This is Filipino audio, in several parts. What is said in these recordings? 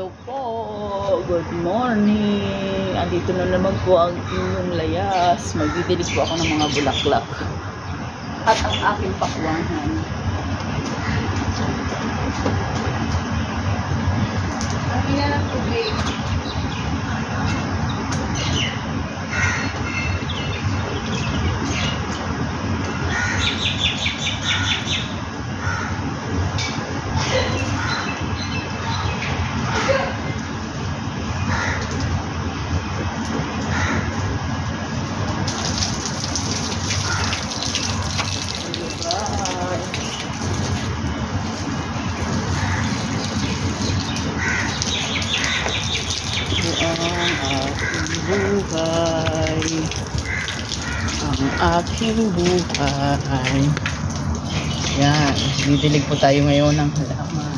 Hello po, good morning. Andito na naman po ang inyong layas. Magdidilig po ako ng mga bulaklak at ang aking pakwanan. Ang ina ng tubig. Ang aking buhay. Yan, didilig po tayo ngayon ng halaman.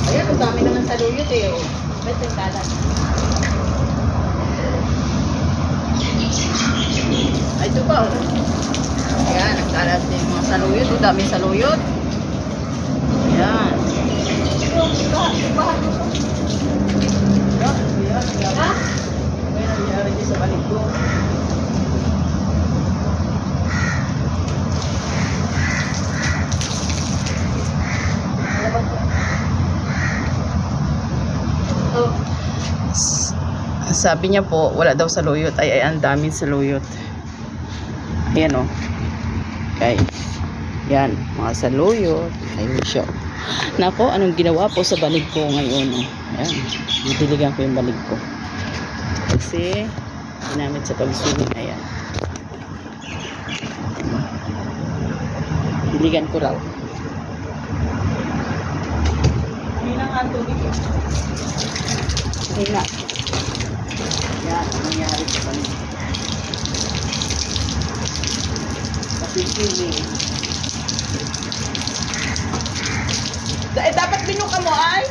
Ayan, ang dami naman sa luyot eh. Oh. Ba't yung kalat? Ay, ito pa. Ayan, nagkalat din mga saluyot. Ang dami saluyot. Ayan. Ha? May nangyari dyan sa balik ko. Sabi niya po, wala daw saluyot. Ay, ang daming saluyot. Ayan o. Okay. Yan, mga saluyot. Ayun siya. Nako, anong ginawa po sa banig ko ngayon? O. Ayan, didiligan ko yung banig ko. Kasi, ginamit sa pagsunog. Ayan. Diligan ko raw. Hindi na nga tubig eh. Hindi na. Yan, ang nangyari sa banig. Kapipili. Dapat binuka mo ay?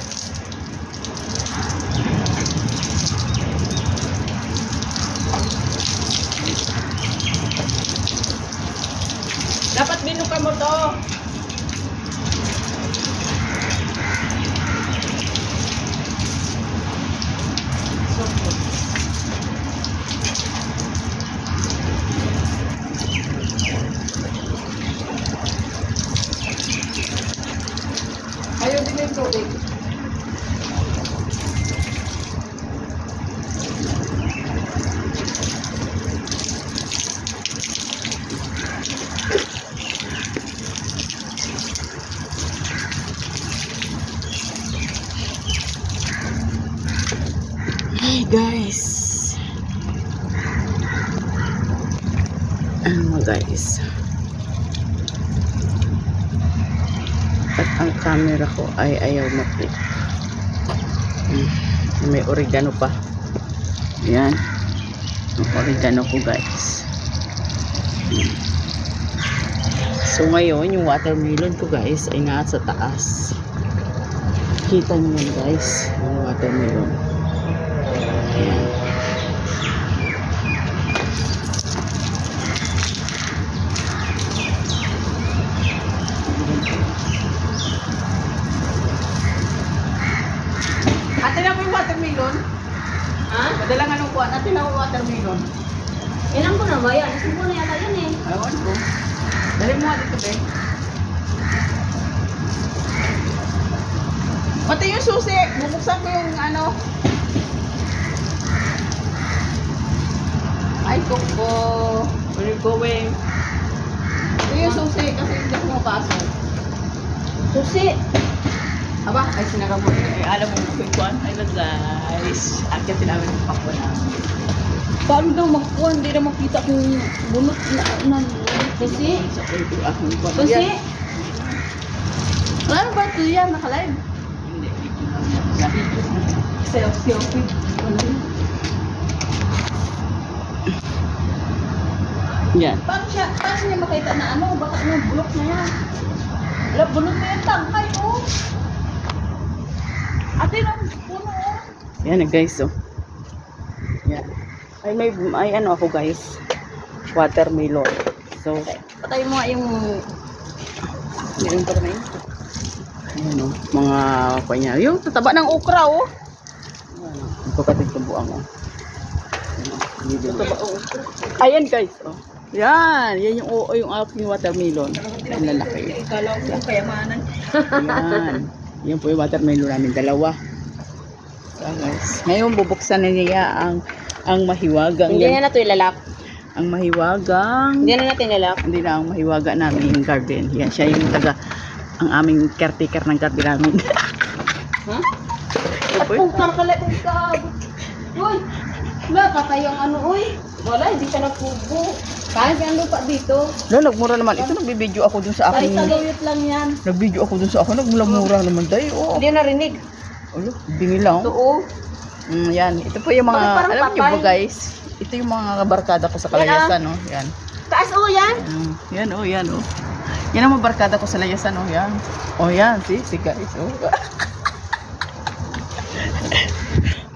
Dapat binuka mo to. Ayaw din yung tubig. Hi guys. Ano guys? At ang camera ko ay ayaw mag-click. May oregano pa. Yan. Ang oregano ko guys. So ngayon, yung watermelon ko guys ay nasa taas. Kita nyo yan guys. Yung watermelon. Ayan. Ate na po yung watermelon? Ha? Madala nga nung kuwan. Ate na po yung watermelon. Ilan ko na ba yan? Isang ko na yata yan eh. Ayawan ko. Dali mo nga dito, be. Pati yung susi. Bubuksan ko yung ano. Ay, koko. Where you going? Ito yung susi kasi hindi ko mapasok. Susi! Aba, ay sinaga mo. Ay, alam mo kung kuwan. Ay, guys. Akyatin namin yung pakwa namin. Paano daw makuha? Hindi na makita kung bunot na susi. Sa ito, akong kuwan. Susi! Ano ba ito yan? Nakalive? Hindi, sabi ko. Selfie. Yan. Paano niya makita na ano? Baka yung bulok na yan. Wala, bulok na yan tangkay, oh. Ate, Hindi na, puno. Yan na guys, oh. Yan. Ay ano ako guys. Watermelon. So, Patay mo nga yung... meron pa rin. Ayan, oh. Mga kanya. Yung tataba ng okra, oh. Ayan, oh. Ipapatid ko buang, oh. Tataba, oo. Ayan guys, oh. Yan. Yan yung aking watermelon. Ang lalaki. Ikala ko yung kayamanan. Yan. Yan po yung watermelon namin. Dalawa. So guys. Ngayon bubuksan na niya ang mahiwagang. Hindi Yan. na nato ilalak. Ang mahiwagang. Hindi na natin ilalak. Hindi na ang mahiwaga namin garden. Yan. Siya yung ang aming caretaker ng garden namin. Ha? At Kung karkalit ang kaabot. Uy! Wala, patay ang ano, uy. Wala, hindi ka nagpubo. Kahit ang lupa dito. No, nagmura naman. Ito nagbibideo ako dun sa Ay, akin. saluyot lang yan. Nagbideo ako dun sa akin. Nagmura naman tayo. Oh. Hindi narinig. Alo, bingi lang. Oo. Yan. Ito po yung mga, Bakit parang alam niyo ba patay? guys? Ito yung mga barkada ko sa Kalayasan, no? Yan. Taas o yan. Yan, oh, yan, oh. Yan ang mga barkada ko sa Layasan, oh, yan. Oh, yan, si guys, oh.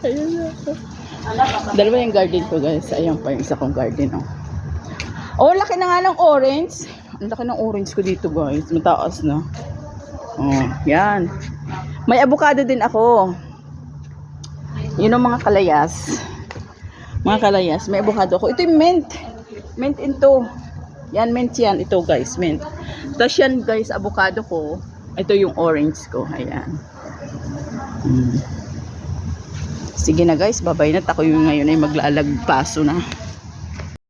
Ayan na. Dalawa yung garden ko, guys. Ayan pa yung isa kong garden, oh. Oh, laki na nga ng orange. Ang laki ng orange ko dito, guys. Mataas na. Oh, yan. May avocado din ako. Yun ang mga kalayas. Mga kalayas, may avocado ako. Ito yung mint. Mint into. Yan, mint yan. Ito, guys, mint. Tapos yan, guys, avocado ko. Ito yung orange ko. Ayan. Sige na, guys. Babay na. Ako yung ngayon ay maglalagpaso na.